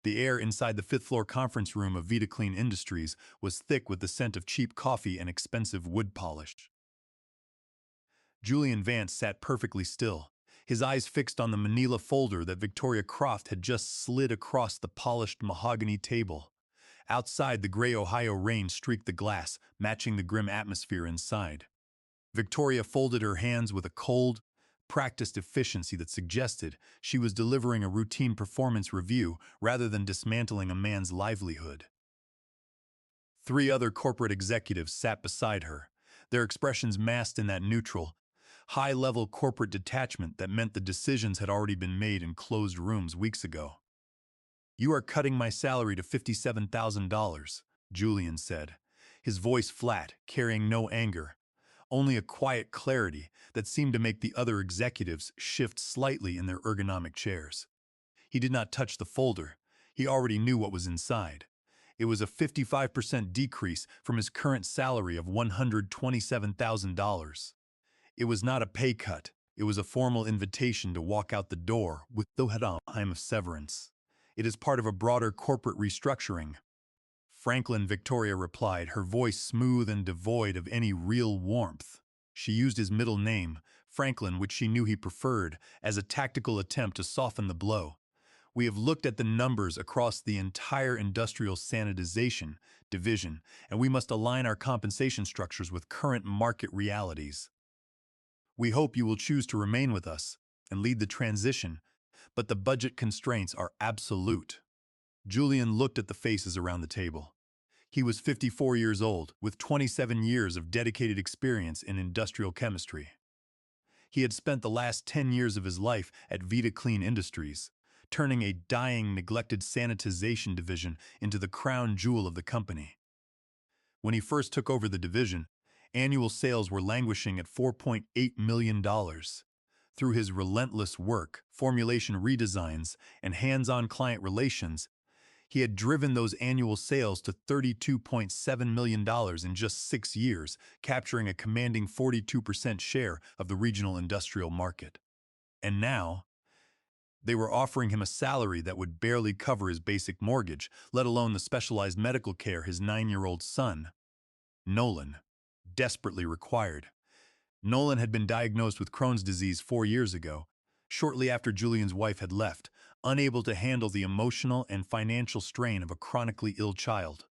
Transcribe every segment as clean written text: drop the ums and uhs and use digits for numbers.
The air inside the fifth-floor conference room of Vita Clean Industries was thick with the scent of cheap coffee and expensive wood polish. Julian Vance sat perfectly still, his eyes fixed on the manila folder that Victoria Croft had just slid across the polished mahogany table. Outside, the gray Ohio rain streaked the glass, matching the grim atmosphere inside. Victoria folded her hands with a cold, practiced efficiency that suggested she was delivering a routine performance review rather than dismantling a man's livelihood. Three other corporate executives sat beside her, their expressions masked in that neutral, high-level corporate detachment that meant the decisions had already been made in closed rooms weeks ago. "You are cutting my salary to $57,000, Julian said, his voice flat, carrying no anger, only a quiet clarity that seemed to make the other executives shift slightly in their ergonomic chairs. He did not touch the folder. He already knew what was inside. It was a 55% decrease from his current salary of $127,000. It was not a pay cut. It was a formal invitation to walk out the door with no time of severance. It is part of a broader corporate restructuring. Franklin, Victoria replied, her voice smooth and devoid of any real warmth. She used his middle name, Franklin, which she knew he preferred, as a tactical attempt to soften the blow. "We have looked at the numbers across the entire industrial sanitization division, and we must align our compensation structures with current market realities. We hope you will choose to remain with us and lead the transition, but the budget constraints are absolute." Julian looked at the faces around the table. He was 54 years old, with 27 years of dedicated experience in industrial chemistry. He had spent the last 10 years of his life at Vita Clean Industries, turning a dying, neglected sanitization division into the crown jewel of the company. When he first took over the division, annual sales were languishing at $4.8 million. Through his relentless work, formulation redesigns, and hands-on client relations, he had driven those annual sales to $32.7 million in just 6 years, capturing a commanding 42% share of the regional industrial market. And now, they were offering him a salary that would barely cover his basic mortgage, let alone the specialized medical care his 9-year-old son, Nolan, desperately required. Nolan had been diagnosed with Crohn's disease 4 years ago, shortly after Julian's wife had left, unable to handle the emotional and financial strain of a chronically ill child.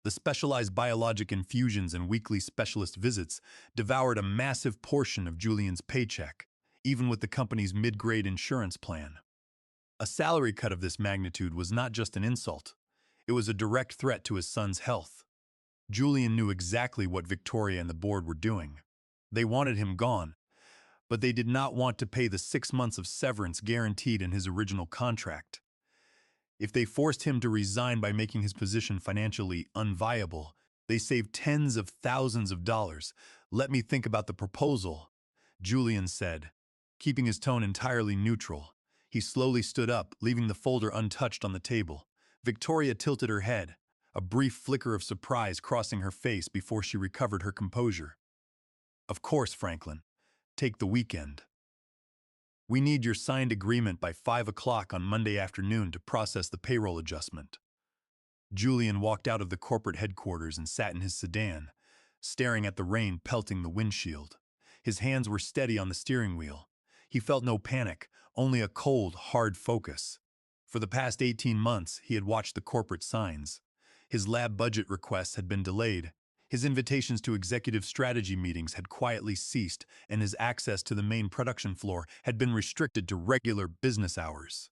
The specialized biologic infusions and weekly specialist visits devoured a massive portion of Julian's paycheck, even with the company's mid-grade insurance plan. A salary cut of this magnitude was not just an insult. It was a direct threat to his son's health. Julian knew exactly what Victoria and the board were doing. They wanted him gone, but they did not want to pay the 6 months of severance guaranteed in his original contract. If they forced him to resign by making his position financially unviable, they saved tens of thousands of dollars. "Let me think about the proposal," Julian said, keeping his tone entirely neutral. He slowly stood up, leaving the folder untouched on the table. Victoria tilted her head, a brief flicker of surprise crossing her face before she recovered her composure. "Of course, Franklin. Take the weekend. We need your signed agreement by 5 o'clock on Monday afternoon to process the payroll adjustment." Julian walked out of the corporate headquarters and sat in his sedan, staring at the rain pelting the windshield. His hands were steady on the steering wheel. He felt no panic, only a cold, hard focus. For the past 18 months, he had watched the corporate signs. His lab budget requests had been delayed. His invitations to executive strategy meetings had quietly ceased, and his access to the main production floor had been restricted to regular business hours.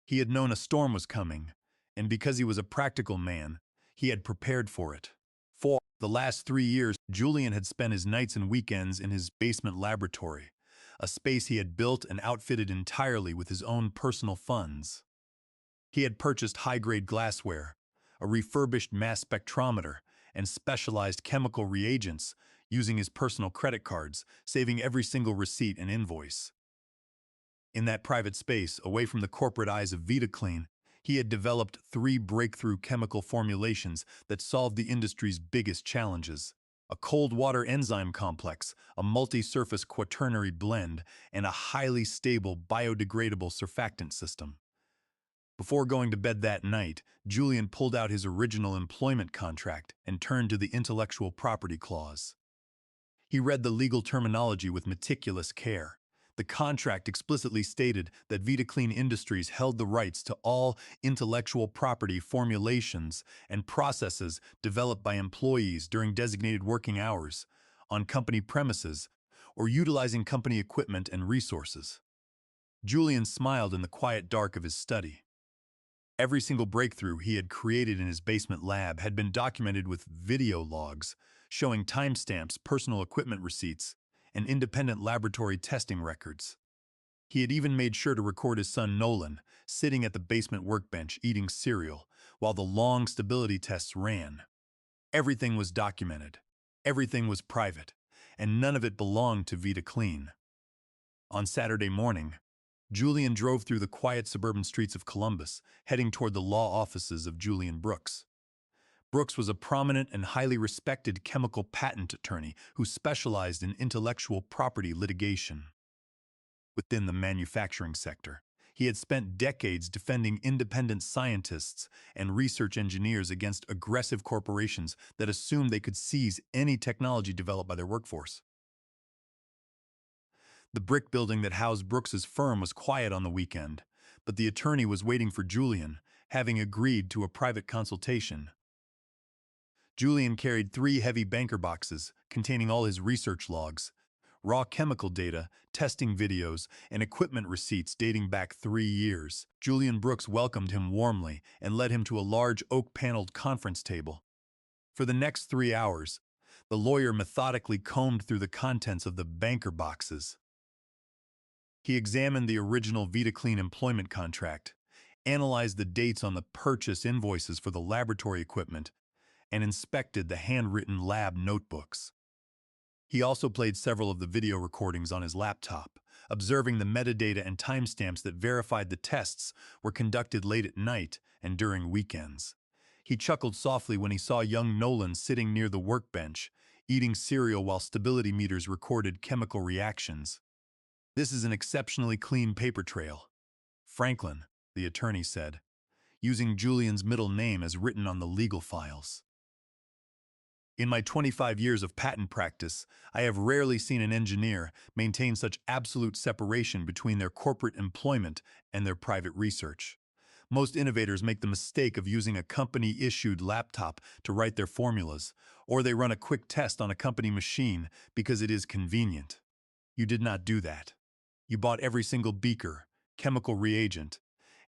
He had known a storm was coming, and because he was a practical man, he had prepared for it. For the last 3 years, Julian had spent his nights and weekends in his basement laboratory, a space he had built and outfitted entirely with his own personal funds. He had purchased high-grade glassware, a refurbished mass spectrometer, and specialized chemical reagents using his personal credit cards, saving every single receipt and invoice. In that private space, away from the corporate eyes of Vita Clean, he had developed 3 breakthrough chemical formulations that solved the industry's biggest challenges: a cold water enzyme complex, a multi-surface quaternary blend, and a highly stable biodegradable surfactant system. Before going to bed that night, Julian pulled out his original employment contract and turned to the intellectual property clause. He read the legal terminology with meticulous care. The contract explicitly stated that Vita Clean Industries held the rights to all intellectual property formulations and processes developed by employees during designated working hours, on company premises, or utilizing company equipment and resources. Julian smiled in the quiet dark of his study. Every single breakthrough he had created in his basement lab had been documented with video logs, showing timestamps, personal equipment receipts, and independent laboratory testing records. He had even made sure to record his son Nolan, sitting at the basement workbench eating cereal, while the long stability tests ran. Everything was documented. Everything was private, and none of it belonged to Vita Clean. On Saturday morning, Julian drove through the quiet suburban streets of Columbus, heading toward the law offices of Julian Brooks. Brooks was a prominent and highly respected chemical patent attorney who specialized in intellectual property litigation. Within the manufacturing sector, he had spent decades defending independent scientists and research engineers against aggressive corporations that assumed they could seize any technology developed by their workforce. The brick building that housed Brooks's firm was quiet on the weekend, but the attorney was waiting for Julian, having agreed to a private consultation. Julian carried 3 heavy banker boxes containing all his research logs, raw chemical data, testing videos, and equipment receipts dating back 3 years. Julian Brooks welcomed him warmly and led him to a large oak-paneled conference table. For the next 3 hours, the lawyer methodically combed through the contents of the banker boxes. He examined the original Vita Clean employment contract, analyzed the dates on the purchase invoices for the laboratory equipment, and inspected the handwritten lab notebooks. He also played several of the video recordings on his laptop, observing the metadata and timestamps that verified the tests were conducted late at night and during weekends. He chuckled softly when he saw young Nolan sitting near the workbench, eating cereal while stability meters recorded chemical reactions. "This is an exceptionally clean paper trail," Franklin, the attorney said, using Julian's middle name as written on the legal files. "In my 25 years of patent practice, I have rarely seen an engineer maintain such absolute separation between their corporate employment and their private research. Most innovators make the mistake of using a company-issued laptop to write their formulas, or they run a quick test on a company machine because it is convenient. You did not do that. You bought every single beaker, chemical reagent,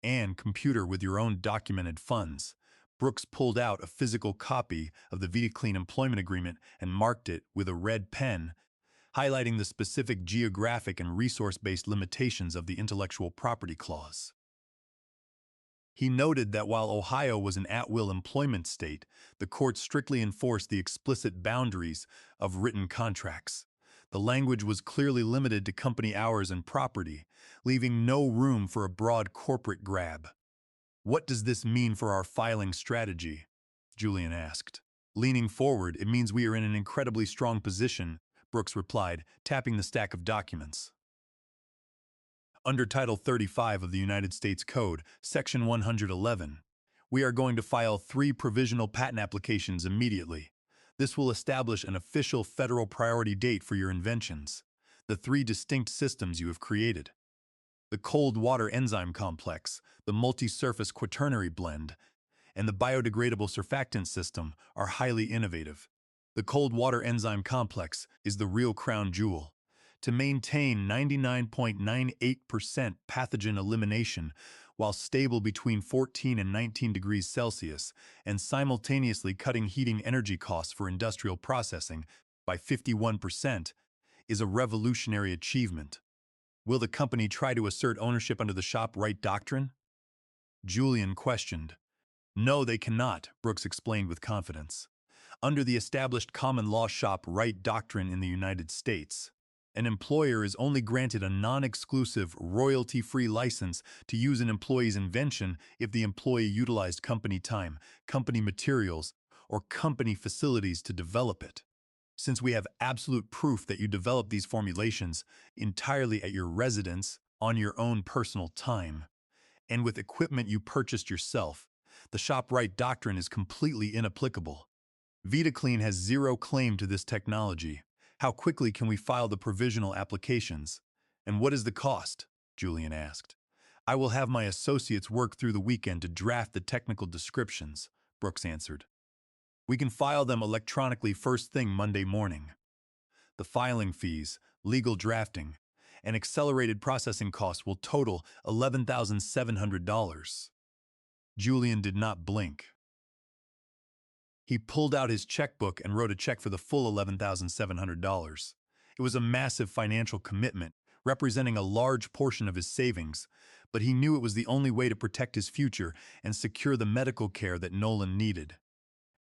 and computer with your own documented funds." Brooks pulled out a physical copy of the Vita Clean employment agreement and marked it with a red pen, highlighting the specific geographic and resource-based limitations of the intellectual property clause. He noted that while Ohio was an at-will employment state, the court strictly enforced the explicit boundaries of written contracts. The language was clearly limited to company hours and property, leaving no room for a broad corporate grab. "What does this mean for our filing strategy?" Julian asked. "Leaning forward, it means we are in an incredibly strong position," Brooks replied, tapping the stack of documents. "Under Title 35 of the United States Code, Section 111, we are going to file 3 provisional patent applications immediately. This will establish an official federal priority date for your inventions, the 3 distinct systems you have created. The cold water enzyme complex, the multi-surface quaternary blend, and the biodegradable surfactant system are highly innovative. The cold water enzyme complex is the real crown jewel. To maintain 99.98% pathogen elimination while stable between 14 and 19 degrees Celsius and simultaneously cutting heating energy costs for industrial processing by 51% is a revolutionary achievement. Will the company try to assert ownership under the shop right doctrine?" Julian questioned. "No, they cannot," Brooks explained with confidence. "Under the established common law shop right doctrine in the United States, an employer is only granted a non-exclusive, royalty-free license to use an employee's invention if the employee utilized company time, company materials, or company facilities to develop it. Since we have absolute proof that you developed these formulations entirely at your residence on your own personal time, And with equipment you purchased yourself, the shop right doctrine is completely inapplicable. Vita Clean has zero claim to this technology. How quickly can we file the provisional applications? And what is the cost? Julian asked. I will have my associates work through the weekend to draft the technical descriptions, Brooks answered. We can file them electronically first thing Monday morning. The filing fees, legal drafting, and accelerated processing costs will total $11,700. Julian did not blink. He pulled out his checkbook and wrote a check for the full $11,700. It was a massive financial commitment, representing a large portion of his savings, but he knew it was the only way to protect his future and secure the medical care that Nolan needed.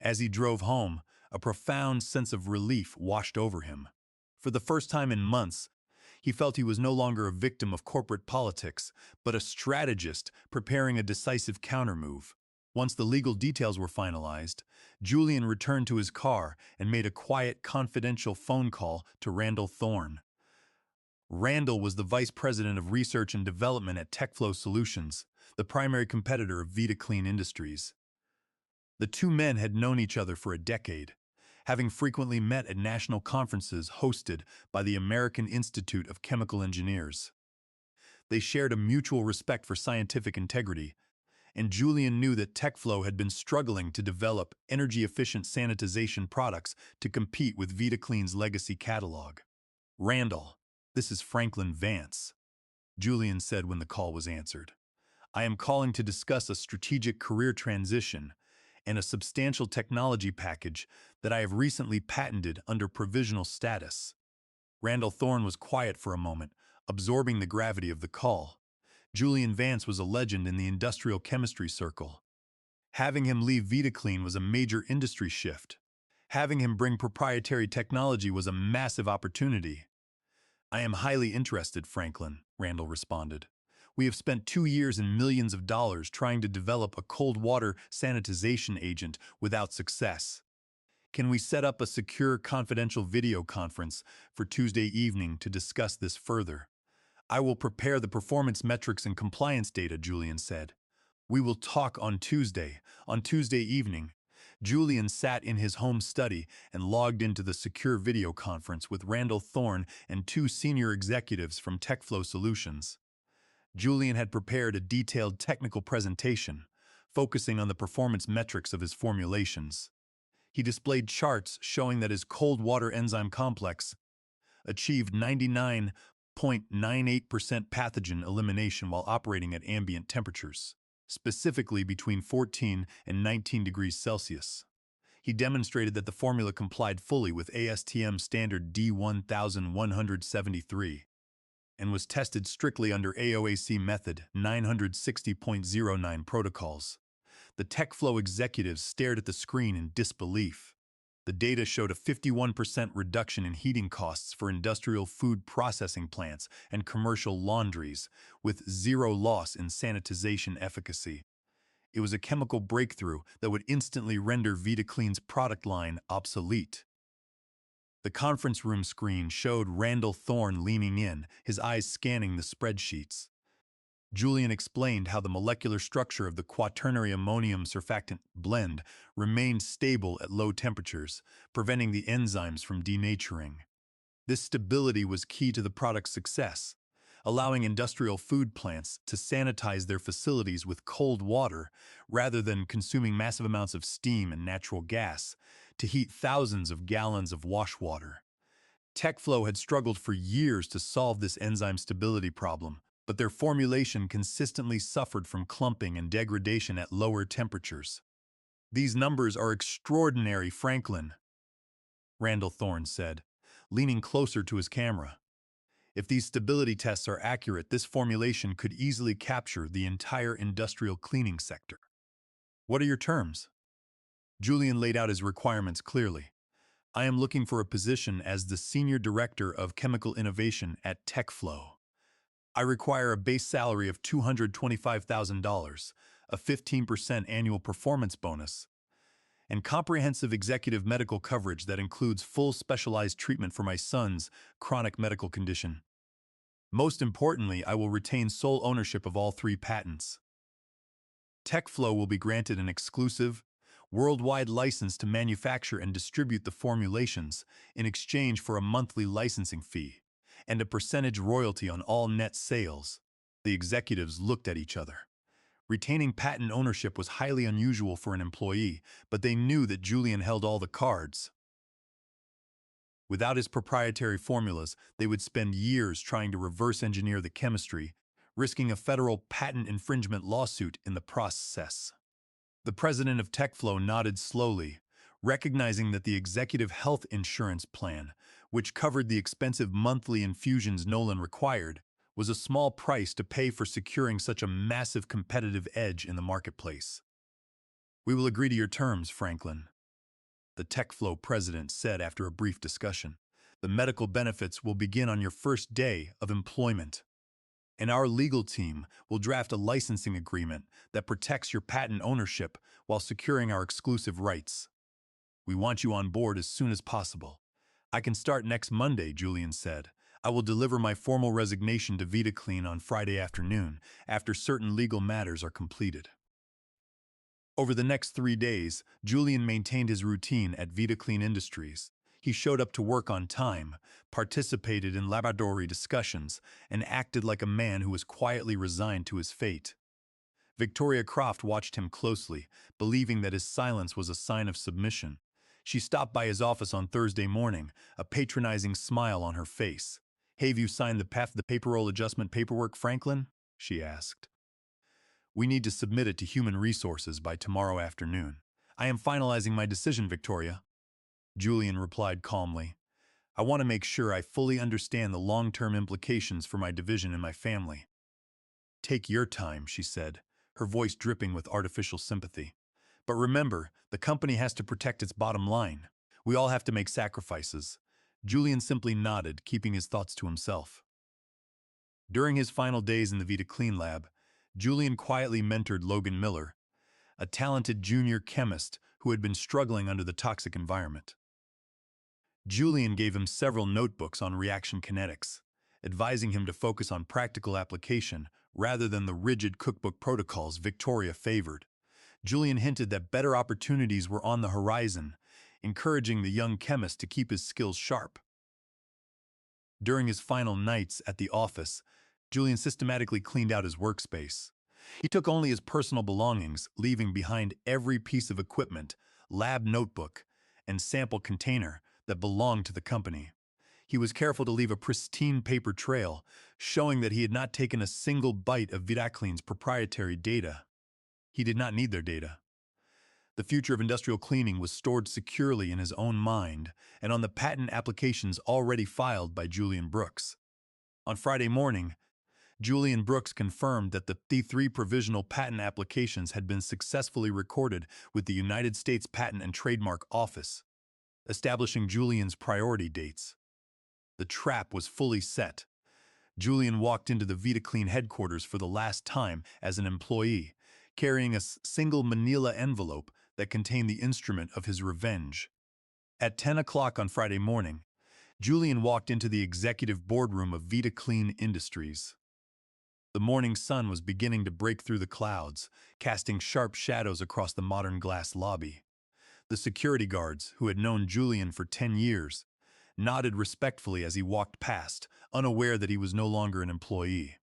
As he drove home, a profound sense of relief washed over him. For the first time in months, he felt he was no longer a victim of corporate politics, but a strategist preparing a decisive countermove. Once the legal details were finalized, Julian returned to his car and made a quiet, confidential phone call to Randall Thorne. Randall was the vice president of research and development at TechFlow Solutions, the primary competitor of Vita Clean Industries. The two men had known each other for a decade, having frequently met at national conferences hosted by the American Institute of Chemical Engineers. They shared a mutual respect for scientific integrity, and Julian knew that TechFlow had been struggling to develop energy-efficient sanitization products to compete with Vita Clean's legacy catalog. Randall, this is Franklin Vance, Julian said when the call was answered. I am calling to discuss a strategic career transition and a substantial technology package that I have recently patented under provisional status. Randall Thorne was quiet for a moment, absorbing the gravity of the call. Julian Vance was a legend in the industrial chemistry circle. Having him leave Vita Clean was a major industry shift. Having him bring proprietary technology was a massive opportunity. I am highly interested, Franklin, Randall responded. We have spent 2 years and millions of dollars trying to develop a cold water sanitization agent without success. Can we set up a secure, confidential video conference for Tuesday evening to discuss this further? I will prepare the performance metrics and compliance data, Julian said. We will talk on Tuesday evening. Julian sat in his home study and logged into the secure video conference with Randall Thorne and 2 senior executives from TechFlow Solutions. Julian had prepared a detailed technical presentation, focusing on the performance metrics of his formulations. He displayed charts showing that his cold water enzyme complex achieved 99.98% pathogen elimination while operating at ambient temperatures, specifically between 14 and 19 degrees Celsius. He demonstrated that the formula complied fully with ASTM standard D1173 and was tested strictly under AOAC method 960.09 protocols. The TechFlow executives stared at the screen in disbelief. The data showed a 51% reduction in heating costs for industrial food processing plants and commercial laundries, with 0 loss in sanitization efficacy. It was a chemical breakthrough that would instantly render Vita Clean's product line obsolete. The conference room screen showed Randall Thorne leaning in, his eyes scanning the spreadsheets. Julian explained how the molecular structure of the quaternary ammonium surfactant blend remained stable at low temperatures, preventing the enzymes from denaturing. This stability was key to the product's success, allowing industrial food plants to sanitize their facilities with cold water rather than consuming massive amounts of steam and natural gas to heat thousands of gallons of wash water. TechFlow had struggled for years to solve this enzyme stability problem, but their formulation consistently suffered from clumping and degradation at lower temperatures. These numbers are extraordinary, Franklin, Randall Thorne said, leaning closer to his camera. If these stability tests are accurate, this formulation could easily capture the entire industrial cleaning sector. What are your terms? Julian laid out his requirements clearly. I am looking for a position as the Senior Director of Chemical Innovation at TechFlow. I require a base salary of $225,000, a 15% annual performance bonus, and comprehensive executive medical coverage that includes full specialized treatment for my son's chronic medical condition. Most importantly, I will retain sole ownership of all 3 patents. TechFlow will be granted an exclusive, worldwide license to manufacture and distribute the formulations in exchange for a monthly licensing fee and a percentage royalty on all net sales. The executives looked at each other. Retaining patent ownership was highly unusual for an employee, but they knew that Julian held all the cards. Without his proprietary formulas, they would spend years trying to reverse engineer the chemistry, risking a federal patent infringement lawsuit in the process. The president of TechFlow nodded slowly, recognizing that the executive health insurance plan, which covered the expensive monthly infusions Nolan required, was a small price to pay for securing such a massive competitive edge in the marketplace. "We will agree to your terms, Franklin," the TechFlow president said after a brief discussion. "The medical benefits will begin on your first day of employment, and our legal team will draft a licensing agreement that protects your patent ownership while securing our exclusive rights. We want you on board as soon as possible." "I can start next Monday," Julian said. "I will deliver my formal resignation to Vita Clean on Friday afternoon, after certain legal matters are completed." Over the next 3 days, Julian maintained his routine at Vita Clean Industries. He showed up to work on time, participated in laboratory discussions, and acted like a man who was quietly resigned to his fate. Victoria Croft watched him closely, believing that his silence was a sign of submission. She stopped by his office on Thursday morning, a patronizing smile on her face. "Have you signed the payroll adjustment paperwork, Franklin?" she asked. "We need to submit it to Human Resources by tomorrow afternoon." "I am finalizing my decision, Victoria," Julian replied calmly. "I want to make sure I fully understand the long-term implications for my division and my family." "Take your time," she said, her voice dripping with artificial sympathy. "But remember, the company has to protect its bottom line. We all have to make sacrifices." Julian simply nodded, keeping his thoughts to himself. During his final days in the Vita Clean lab, Julian quietly mentored Logan Miller, a talented junior chemist who had been struggling under the toxic environment. Julian gave him several notebooks on reaction kinetics, advising him to focus on practical application rather than the rigid cookbook protocols Victoria favored. Julian hinted that better opportunities were on the horizon, encouraging the young chemist to keep his skills sharp. During his final nights at the office, Julian systematically cleaned out his workspace. He took only his personal belongings, leaving behind every piece of equipment, lab notebook, and sample container that belonged to the company. He was careful to leave a pristine paper trail, showing that he had not taken a single bite of Vita Clean's proprietary data. He did not need their data. The future of industrial cleaning was stored securely in his own mind and on the patent applications already filed by Julian Brooks. On Friday morning, Julian Brooks confirmed that the three provisional patent applications had been successfully recorded with the United States Patent and Trademark Office, establishing Julian's priority dates. The trap was fully set. Julian walked into the Vita Clean headquarters for the last time as an employee, carrying a single manila envelope that contained the instrument of his revenge. At 10 o'clock on Friday morning, Julian walked into the executive boardroom of Vita Clean Industries. The morning sun was beginning to break through the clouds, casting sharp shadows across the modern glass lobby. The security guards, who had known Julian for 10 years, nodded respectfully as he walked past, unaware that he was no longer an employee.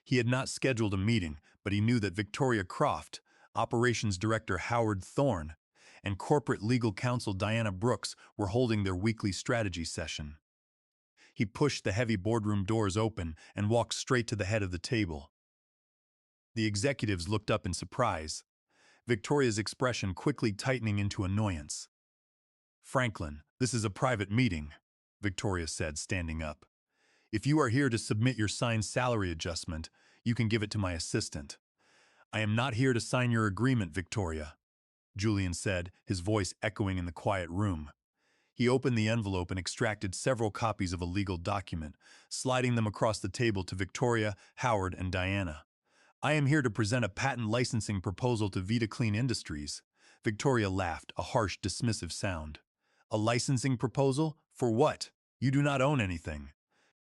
He had not scheduled a meeting, but he knew that Victoria Croft, Operations Director Howard Thorne, and Corporate Legal Counsel Diana Brooks were holding their weekly strategy session. He pushed the heavy boardroom doors open and walked straight to the head of the table. The executives looked up in surprise, Victoria's expression quickly tightening into annoyance. "Franklin, this is a private meeting," Victoria said, standing up. "If you are here to submit your signed salary adjustment, you can give it to my assistant." "I am not here to sign your agreement, Victoria," Julian said, his voice echoing in the quiet room. He opened the envelope and extracted several copies of a legal document, sliding them across the table to Victoria, Howard, and Diana. "I am here to present a patent licensing proposal to Vita Clean Industries." Victoria laughed, a harsh, dismissive sound. "A licensing proposal? For what? You do not own anything.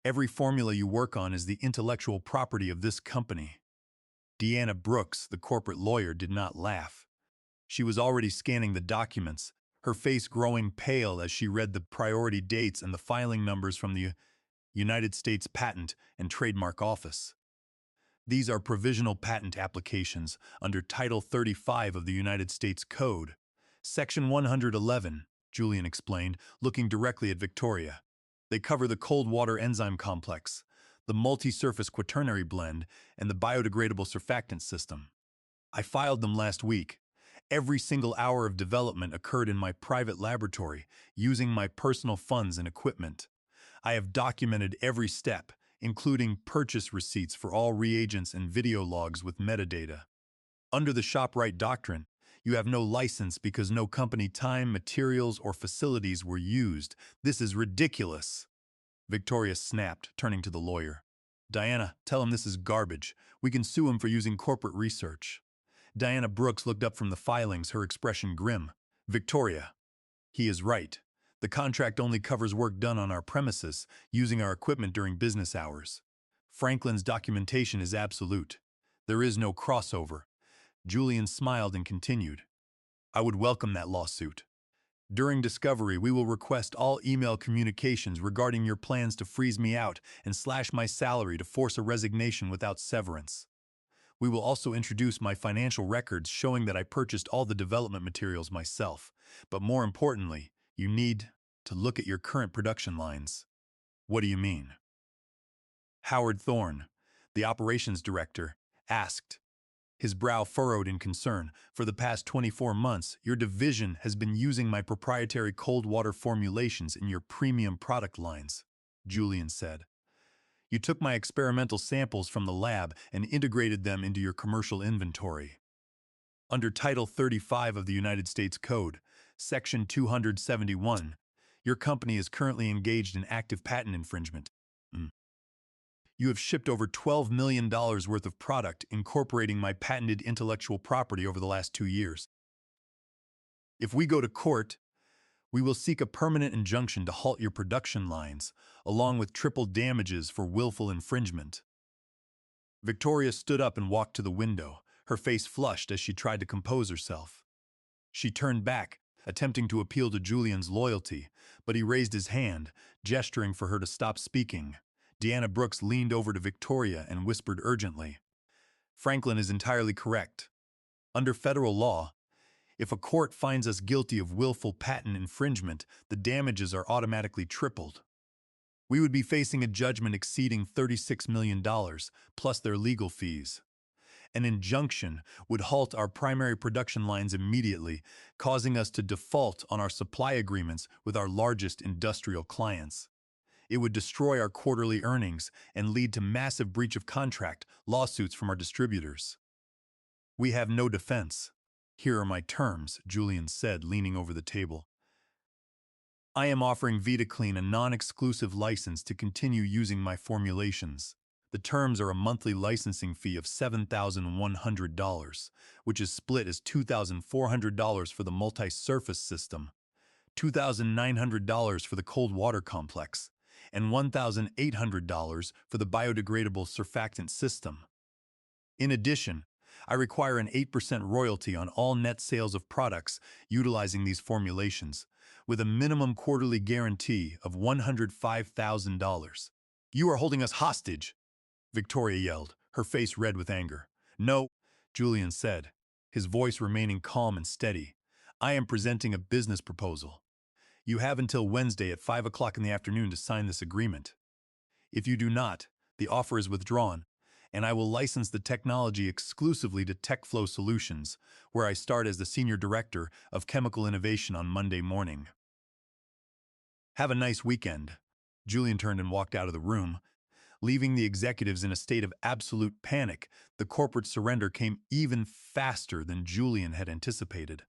Every formula you work on is the intellectual property of this company." Deanna Brooks, the corporate lawyer, did not laugh. She was already scanning the documents, her face growing pale as she read the priority dates and the filing numbers from the United States Patent and Trademark Office. These are provisional patent applications under Title 35 of the United States Code. Section 111, Julian explained, looking directly at Victoria. They cover the cold water enzyme complex, the multi-surface quaternary blend, and the biodegradable surfactant system. I filed them last week. Every single hour of development occurred in my private laboratory, using my personal funds and equipment. I have documented every step, including purchase receipts for all reagents and video logs with metadata. Under the ShopRite doctrine, you have no license because no company time, materials, or facilities were used. This is ridiculous. Victoria snapped, turning to the lawyer. Diana, tell him this is garbage. We can sue him for using corporate research. Diana Brooks looked up from the filings, her expression grim. Victoria, he is right. The contract only covers work done on our premises, using our equipment during business hours. Franklin's documentation is absolute. There is no crossover. Julian smiled and continued. I would welcome that lawsuit. During discovery, we will request all email communications regarding your plans to freeze me out and slash my salary to force a resignation without severance. We will also introduce my financial records showing that I purchased all the development materials myself. But more importantly, you need to look at your current production lines. What do you mean? Howard Thorne, the operations director, asked. His brow furrowed in concern. For the past 24 months, your division has been using my proprietary cold water formulations in your premium product lines, Julian said. You took my experimental samples from the lab and integrated them into your commercial inventory. Under Title 35 of the United States Code, Section 271, your company is currently engaged in active patent infringement. You have shipped over $12 million worth of product incorporating my patented intellectual property over the last 2 years. If we go to court, we will seek a permanent injunction to halt your production lines, along with triple damages for willful infringement. Victoria stood up and walked to the window, her face flushed as she tried to compose herself. She turned back, attempting to appeal to Julian's loyalty, but he raised his hand, gesturing for her to stop speaking. Deanna Brooks leaned over to Victoria and whispered urgently, Franklin is entirely correct. Under federal law, if a court finds us guilty of willful patent infringement, the damages are automatically tripled. We would be facing a judgment exceeding $36 million, plus their legal fees. An injunction would halt our primary production lines immediately, causing us to default on our supply agreements with our largest industrial clients. It would destroy our quarterly earnings and lead to massive breach of contract lawsuits from our distributors. We have no defense. Here are my terms, Julian said, leaning over the table. I am offering Vita Clean a non-exclusive license to continue using my formulations. The terms are a monthly licensing fee of $7,100, which is split as $2,400 for the multi-surface system, $2,900 for the cold water complex, and $1,800 for the biodegradable surfactant system. In addition, I require an 8% royalty on all net sales of products utilizing these formulations, with a minimum quarterly guarantee of $105,000. You are holding us hostage, Victoria yelled, her face red with anger. No, Julian said, his voice remaining calm and steady. I am presenting a business proposal. You have until Wednesday at 5 o'clock in the afternoon to sign this agreement. If you do not, the offer is withdrawn, and I will license the technology exclusively to TechFlow Solutions, where I start as the Senior Director of Chemical Innovation on Monday morning. Have a nice weekend. Julian turned and walked out of the room, leaving the executives in a state of absolute panic. The corporate surrender came even faster than Julian had anticipated.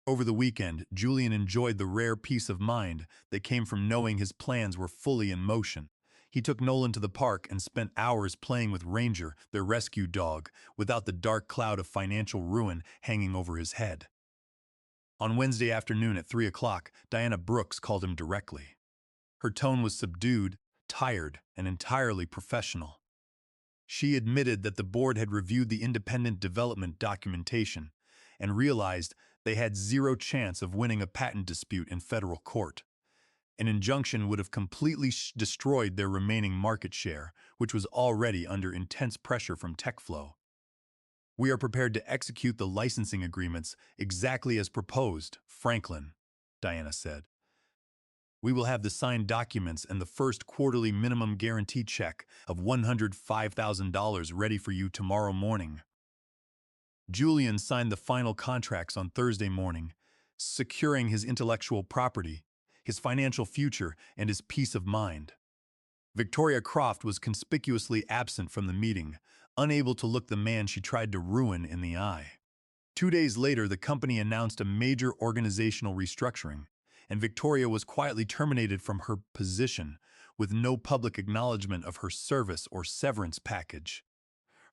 Over the weekend, Julian enjoyed the rare peace of mind that came from knowing his plans were fully in motion. He took Nolan to the park and spent hours playing with Ranger, their rescue dog, without the dark cloud of financial ruin hanging over his head. On Wednesday afternoon at 3 o'clock, Diana Brooks called him directly. Her tone was subdued, tired, and entirely professional. She admitted that the board had reviewed the independent development documentation and realized they had zero chance of winning a patent dispute in federal court. An injunction would have completely destroyed their remaining market share, which was already under intense pressure from TechFlow. We are prepared to execute the licensing agreements exactly as proposed, Franklin, Diana said. We will have the signed documents and the first quarterly minimum guarantee check of $105,000 ready for you tomorrow morning. Julian signed the final contracts on Thursday morning, securing his intellectual property, his financial future, and his peace of mind. Victoria Croft was conspicuously absent from the meeting, unable to look the man she tried to ruin in the eye. 2 days later, the company announced a major organizational restructuring, and Victoria was quietly terminated from her position with no public acknowledgement of her service or severance package.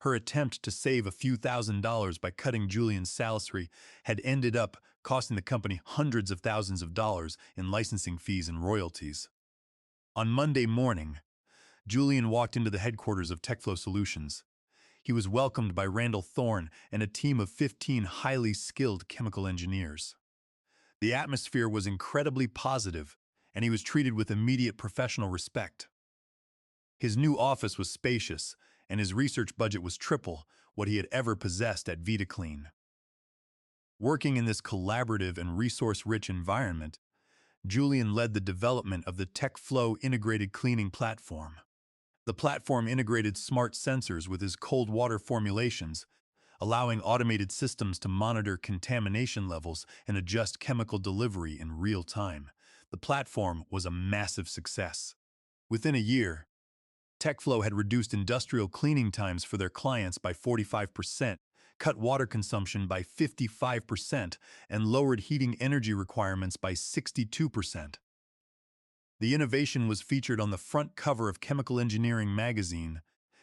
Her attempt to save a few $1,000s by cutting Julian's salary had ended up costing the company hundreds of thousands of dollars in licensing fees and royalties. On Monday morning, Julian walked into the headquarters of TechFlow Solutions. He was welcomed by Randall Thorne and a team of 15 highly skilled chemical engineers. The atmosphere was incredibly positive, and he was treated with immediate professional respect. His new office was spacious, and his research budget was triple what he had ever possessed at Vita Clean. Working in this collaborative and resource-rich environment, Julian led the development of the TechFlow integrated cleaning platform. The platform integrated smart sensors with his cold water formulations, allowing automated systems to monitor contamination levels and adjust chemical delivery in real time. The platform was a massive success. Within a year, TechFlow had reduced industrial cleaning times for their clients by 45%, cut water consumption by 55%, and lowered heating energy requirements by 62%. The innovation was featured on the front cover of Chemical Engineering magazine,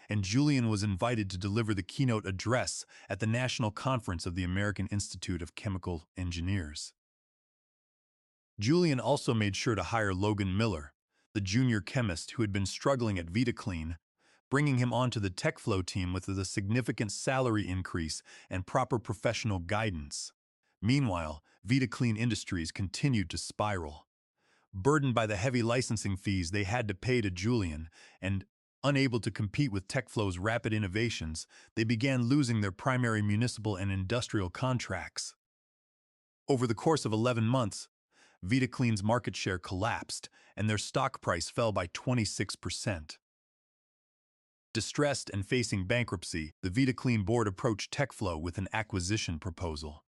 and Julian was invited to deliver the keynote address at the National Conference of the American Institute of Chemical Engineers. Julian also made sure to hire Logan Miller, the junior chemist who had been struggling at Vita Clean, bringing him onto the TechFlow team with a significant salary increase and proper professional guidance. Meanwhile, Vita Clean Industries continued to spiral. Burdened by the heavy licensing fees they had to pay to Julian, and unable to compete with TechFlow's rapid innovations, they began losing their primary municipal and industrial contracts. Over the course of 11 months, Vita Clean's market share collapsed, and their stock price fell by 26%. Distressed and facing bankruptcy, the Vita Clean board approached TechFlow with an acquisition proposal.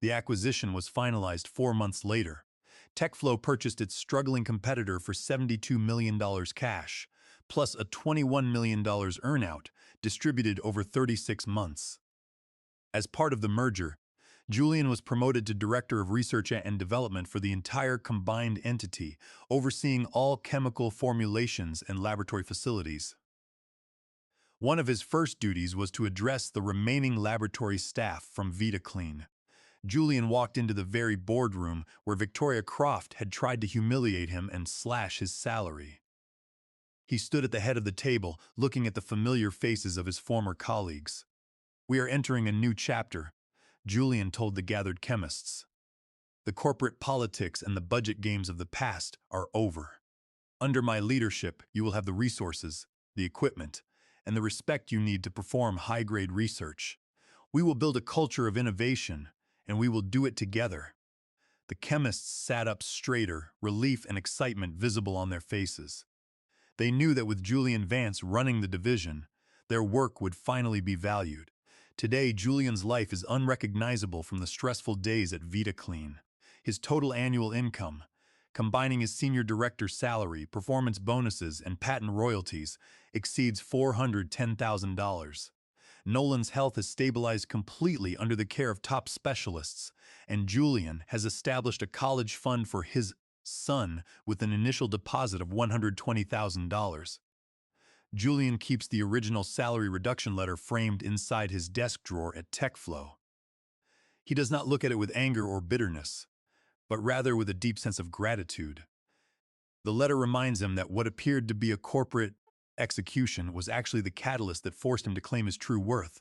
The acquisition was finalized 4 months later. TechFlow purchased its struggling competitor for $72 million cash, plus a $21 million earnout, distributed over 36 months. As part of the merger, Julian was promoted to Director of Research and Development for the entire combined entity, overseeing all chemical formulations and laboratory facilities. One of his first duties was to address the remaining laboratory staff from Vita Clean. Julian walked into the very boardroom where Victoria Croft had tried to humiliate him and slash his salary. He stood at the head of the table, looking at the familiar faces of his former colleagues. "We are entering a new chapter," Julian told the gathered chemists. "The corporate politics and the budget games of the past are over. Under my leadership, you will have the resources, the equipment, and the respect you need to perform high-grade research. We will build a culture of innovation, and we will do it together." The chemists sat up straighter, relief and excitement visible on their faces. They knew that with Julian Vance running the division, their work would finally be valued. Today, Julian's life is unrecognizable from the stressful days at Vita Clean. His total annual income, combining his senior director salary, performance bonuses, and patent royalties, exceeds $410,000. Nolan's health has stabilized completely under the care of top specialists, and Julian has established a college fund for his son with an initial deposit of $120,000. Julian keeps the original salary reduction letter framed inside his desk drawer at TechFlow. He does not look at it with anger or bitterness, but rather with a deep sense of gratitude. The letter reminds him that what appeared to be a corporate execution was actually the catalyst that forced him to claim his true worth.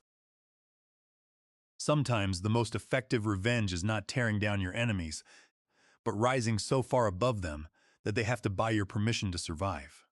Sometimes the most effective revenge is not tearing down your enemies, but rising so far above them that they have to buy your permission to survive.